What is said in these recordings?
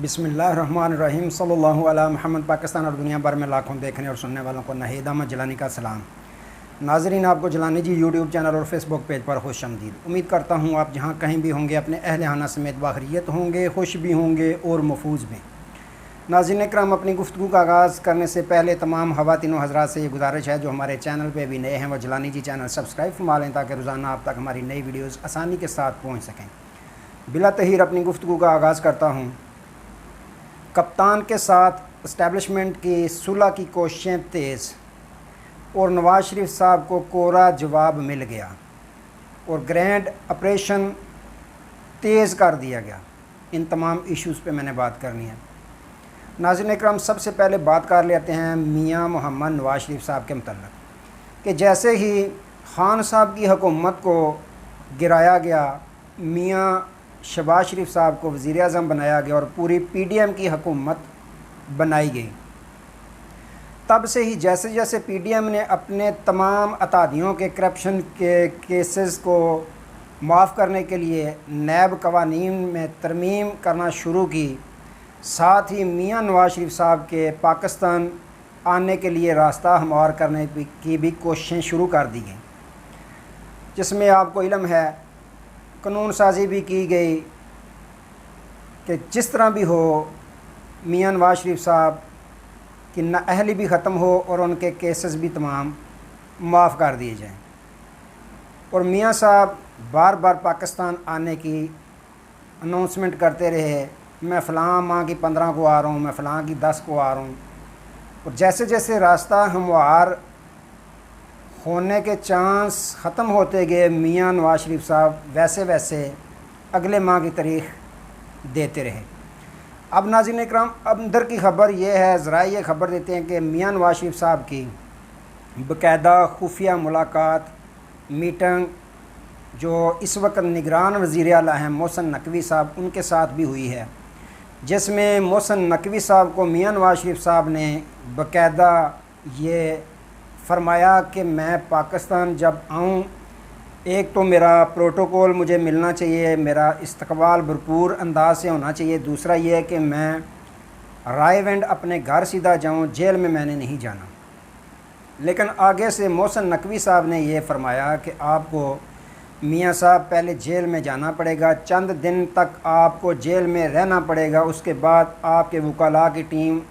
बिस्मिल्लाहिर्रहमानिर्रहीम सल्लल्लाहु अला मुहम्मद। पाकिस्तान और दुनिया भर में लाखों देखने और सुनने वालों को नाहिद अहमद जिलानी का सलाम। नाजरीन, आपको जिलानी जी यूट्यूब चैनल और फेसबुक पेज पर खुशामदीद। उम्मीद करता हूँ आप जहाँ कहीं भी होंगे अपने अहल खाना समेत बाखरियत होंगे, खुश भी होंगे और महफूज भी। नाज़रीन इकराम, अपनी गुफ्तगू का आगाज़ करने से पहले तमाम ख़वातीन व हज़रात से ये गुजारिश है जो हमारे चैनल पे भी नए हैं वो जिलानी जी चैनल सब्सक्राइब फरमा लें ताकि रोज़ाना आप तक हमारी नई वीडियोज़ आसानी के साथ पहुँच सकें। बिला तहीर अपनी गुफ्तगू का आगाज़ करता हूँ। कप्तान के साथ इस्टेब्लिशमेंट की सुलह की कोशिशें तेज़ और नवाज़ शरीफ साहब को कोरा जवाब मिल गया और ग्रैंड ऑपरेशन तेज़ कर दिया गया। इन तमाम इश्यूज़ पे मैंने बात करनी है। नाज़रीन इकराम, सबसे पहले बात कर लेते हैं मियां मोहम्मद नवाज़ शरीफ साहब के मतलब कि जैसे ही खान साहब की हुकूमत को गिराया गया, मियां शहबाज शरीफ साहब को वज़ीर-ए-आज़म बनाया गया और पूरी पीडीएम की हुकूमत बनाई गई, तब से ही जैसे जैसे पीडीएम ने अपने तमाम अतादियों के करप्शन के केसेस को माफ़ करने के लिए नैब कवानीन में तरमीम करना शुरू की, साथ ही मियां नवाज़ शरीफ साहब के पाकिस्तान आने के लिए रास्ता हमवार करने की भी कोशिशें शुरू कर दी गई, जिसमें आपको इल्म है कानून साजी भी की गई कि जिस तरह भी हो मियां नवाज़ शरीफ साहब की नाअहली भी ख़त्म हो और उनके केसेस भी तमाम माफ़ कर दिए जाएं। और मियां साहब बार बार पाकिस्तान आने की अनाउंसमेंट करते रहे, मैं फ़लाँ माह की 15 को आ रहा हूँ, मैं फ़लाँ की 10 को आ रहा हूँ। और जैसे जैसे रास्ता हमवार होने के चांस ख़त्म होते गए, मियां नवाज़ शरीफ साहब वैसे वैसे अगले माह की तारीख़ देते रहे। अब नाज़रीन इकराम, अंदर की ख़बर ये है, ज़रा ये ख़बर देते हैं कि मियां नवाज़ शरीफ साहब की बाकायदा खुफिया मुलाकात मीटिंग जो इस वक्त निगरान वज़ीर आला हैं मोहसिन नकवी साहब, उनके साथ भी हुई है, जिसमें मोहसिन नकवी साहब को मियां नवाज़ शरीफ साहब ने बाकायदा ये फरमाया कि मैं पाकिस्तान जब आऊँ, एक तो मेरा प्रोटोकॉल मुझे मिलना चाहिए, मेरा इस्तकबाल भरपूर अंदाज से होना चाहिए। दूसरा ये है कि मैं रायवेंड अपने घर सीधा जाऊँ, जेल में मैंने नहीं जाना। लेकिन आगे से मोहसिन नकवी साहब ने ये फरमाया कि आपको मियां साहब पहले जेल में जाना पड़ेगा, चंद दिन तक आपको जेल में रहना पड़ेगा, उसके बाद आपके वकाला की टीम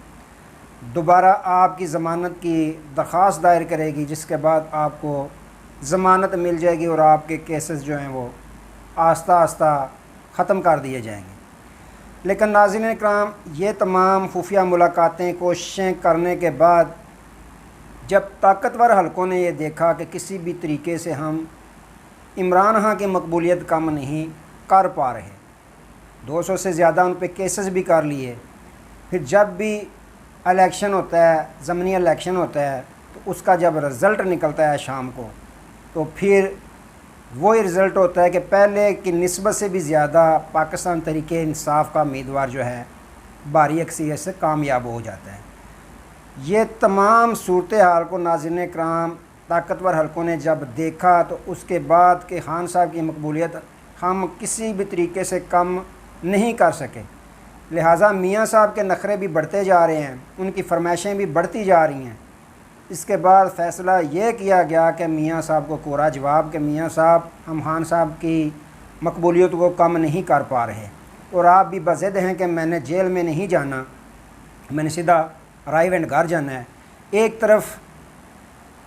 दोबारा आपकी ज़मानत की दरख्वास्त दायर करेगी, जिसके बाद आपको ज़मानत मिल जाएगी और आपके केसेस जो हैं वो आस्ता आस्ता ख़त्म कर दिए जाएंगे। लेकिन नाज़रीन इकराम, ये तमाम खुफिया मुलाकातें कोशिशें करने के बाद जब ताकतवर हलकों ने ये देखा कि किसी भी तरीके से हम इमरान खान की मकबूलियत कम नहीं कर पा रहे, 200 से ज़्यादा उन पर केसेस भी कर लिए, फिर जब भी इलेक्शन होता है, ज़मनी इलेक्शन होता है, तो उसका जब रिज़ल्ट निकलता है शाम को, तो फिर वही रिज़ल्ट होता है कि पहले की निस्बत से भी ज़्यादा पाकिस्तान तहरीके इंसाफ का उम्मीदवार जो है भारी अक्सरियत से कामयाब हो जाता है। ये तमाम सूरत हाल को नाज़रीन इकराम ताकतवर हलकों ने जब देखा, तो उसके बाद कि खान साहब की मकबूलियत हम किसी भी तरीके से कम नहीं कर सके, लिहाजा मियां साहब के नखरे भी बढ़ते जा रहे हैं, उनकी फरमाइशें भी बढ़ती जा रही हैं। इसके बाद फ़ैसला ये किया गया कि मियां साहब को कोरा जवाब कि मियां साहब, हम खान साहब की मकबूलियत को कम नहीं कर पा रहे और आप भी बज़िद हैं कि मैंने जेल में नहीं जाना, मैंने सीधा रायवेंड घर जाना है। एक तरफ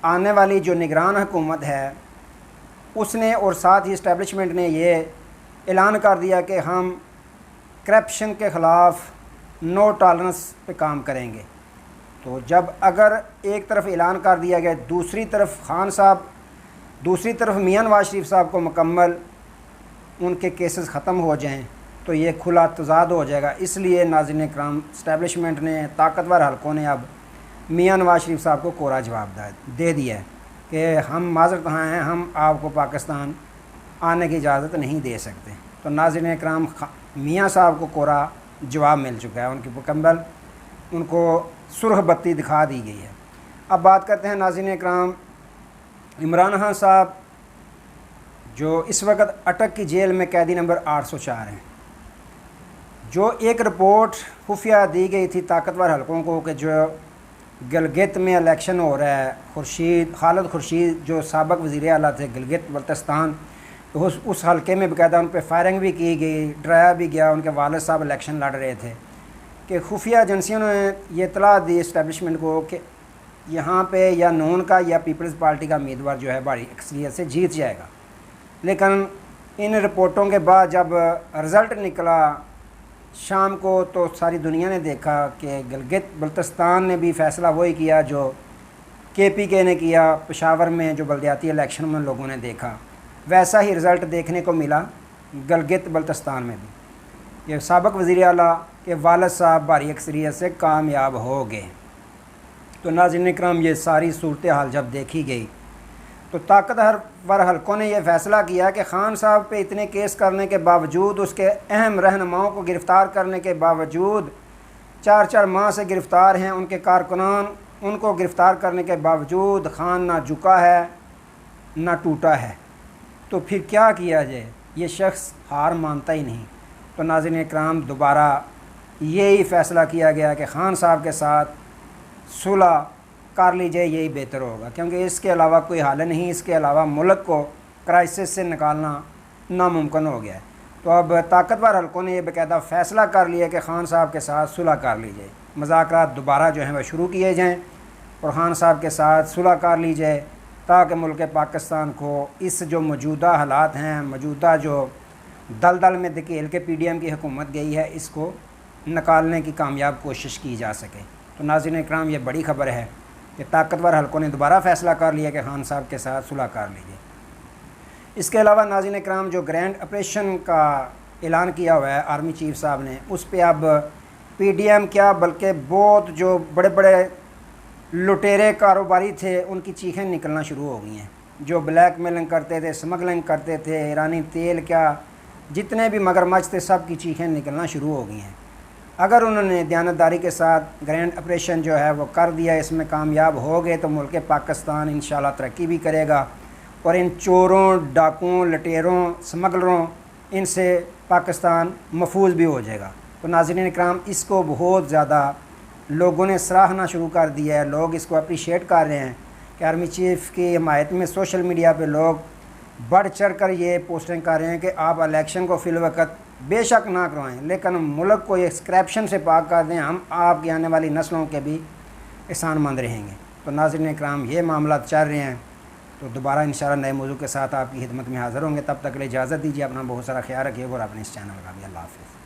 आने वाली जो निगरान हुकूमत है उसने और साथ ही इस्टेब्लिशमेंट ने ये ऐलान कर दिया कि हम करप्शन के ख़िलाफ़ नो टॉलरेंस पे काम करेंगे। तो जब अगर एक तरफ ऐलान कर दिया गया, दूसरी तरफ खान साहब, दूसरी तरफ मियां नवाज़ शरीफ साहब को मुकम्मल उनके केसेस ख़त्म हो जाएं, तो ये खुला तज़ाद हो जाएगा। इसलिए नाज़रीन इकराम, इस्टेब्लिशमेंट ने, ताकतवर हलकों ने अब मियां नवाज़ शरीफ साहब को कोरा जवाब दे दिया है कि हम माज़रत हाँ हैं, हम आपको पाकिस्तान आने की इजाज़त नहीं दे सकते। तो नाज़रीन इकराम, मियां साहब को कोरा जवाब मिल चुका है, उनकी मुकम्मल उनको सुरख बत्ती दिखा दी गई है। अब बात करते हैं नाज़रीन इकराम, इमरान खान साहब जो इस वक्त अटक की जेल में कैदी नंबर 804 हैं, जो एक रिपोर्ट खुफिया दी गई थी ताकतवर हलकों को कि जो गिलगित में इलेक्शन हो रहा है, खालिद खुर्शीद जो साबिक़ वज़ीर आला थे गिलगित बल्तिस्तान, तो उस हलके में बाकायदा उन पर फायरिंग भी की गई, डराया भी गया। उनके वालिद साहब इलेक्शन लड़ रहे थे कि खुफिया एजेंसियों ने ये इतला दी इस्टेब्लिशमेंट को कि यहाँ पे या नून का या पीपल्स पार्टी का उम्मीदवार जो है भारी अक्सरियत से जीत जाएगा। लेकिन इन रिपोर्टों के बाद जब रिज़ल्ट निकला शाम को, तो सारी दुनिया ने देखा कि गिलगित बल्तिस्तान ने भी फ़ैसला वही किया जो KPK ने किया। पेशावर में जो बल्दियाती इलेक्शन में लोगों ने देखा, वैसा ही रिज़ल्ट देखने को मिला गिलगित बल्तिस्तान में भी। ये साबिक़ वज़ीर आला के वालिद साहब भारी अक्सरियत से कामयाब हो गए। तो नाज़रीन इकराम, ये सारी सूरत हाल जब देखी गई तो ताकतवर हलकों ने यह फ़ैसला किया कि खान साहब पे इतने केस करने के बावजूद, उसके अहम रहनुमाओं को गिरफ़्तार करने के बावजूद, 4-4 माह से गिरफ़्तार हैं उनके कारकुनान, उनको गिरफ़्तार करने के बावजूद खान ना झुका है ना टूटा है। तो फिर क्या किया जाए, ये शख्स हार मानता ही नहीं। तो नाज़रीन इकराम, दोबारा यही फ़ैसला किया गया कि खान साहब के साथ सुलह कर लीजिए, यही बेहतर होगा, क्योंकि इसके अलावा कोई हल नहीं। इसके अलावा मुल्क को क्राइसिस से निकालना नामुमकिन हो गया है। तो अब ताकतवर हलकों ने यह बाकायदा फ़ैसला कर लिया कि खान साहब के साथ सुलह कर लीजिए, मुज़ाकरात दोबारा जो हैं वह शुरू किए जाएँ और खान साहब के साथ सुलह कर ली जाए, ताकि मुल्क पाकिस्तान को इस जो मौजूदा हालात हैं, मौजूदा जो दलदल में धकेल के PDM की हुकूमत गई है, इसको निकालने की कामयाब कोशिश की जा सके। तो नाज़रीन इकराम, ये बड़ी ख़बर है कि ताकतवर हलकों ने दोबारा फ़ैसला कर लिया कि खान साहब के साथ सुलह कर लीजिए। इसके अलावा नाज़रीन इकराम, जो ग्रैंड ऑपरेशन का ऐलान किया हुआ है आर्मी चीफ साहब ने, उस पर अब PDM क्या बल्कि बहुत जो बड़े बड़े लुटेरे कारोबारी थे उनकी चीखें निकलना शुरू हो गई हैं। जो ब्लैक मेलिंग करते थे, स्मगलिंग करते थे, ईरानी तेल क्या जितने भी मगरमच्छ थे, सब की चीखें निकलना शुरू हो गई हैं। अगर उन्होंने दयानतदारी के साथ ग्रैंड ऑपरेशन जो है वो कर दिया, इसमें कामयाब हो गए, तो मुल्क पाकिस्तान इंशाल्लाह तरक्की भी करेगा और इन चोरों, डाकुओं, लटेरों, स्मगलरों, इनसे पाकिस्तान महफूज भी हो जाएगा। तो नाज़रीन इकराम, इसको बहुत ज़्यादा लोगों ने सराहना शुरू कर दिया है। लोग इसको अप्रिशिएट कर रहे हैं कि आर्मी चीफ़ की हिमायत में सोशल मीडिया पे लोग बढ़ चढ़ कर ये पोस्टिंग कर रहे हैं कि आप इलेक्शन को फ़िलवक़्त बेशक ना करवाएं, लेकिन मुल्क को एक करप्शन से पाक कर दें, हम आपकी आने वाली नस्लों के भी एहसानमंद रहेंगे। तो नाज़रीन इकराम, ये मामला चल रहे हैं। तो दोबारा इंशाअल्लाह नए मौजू के साथ आपकी खिदमत में हाज़िर होंगे। तब तक के लिए इजाज़त दीजिए। अपना बहुत सारा ख्याल रखिएगा और अपने इस चैनल का भी। अल्लाह हाफ़िज़।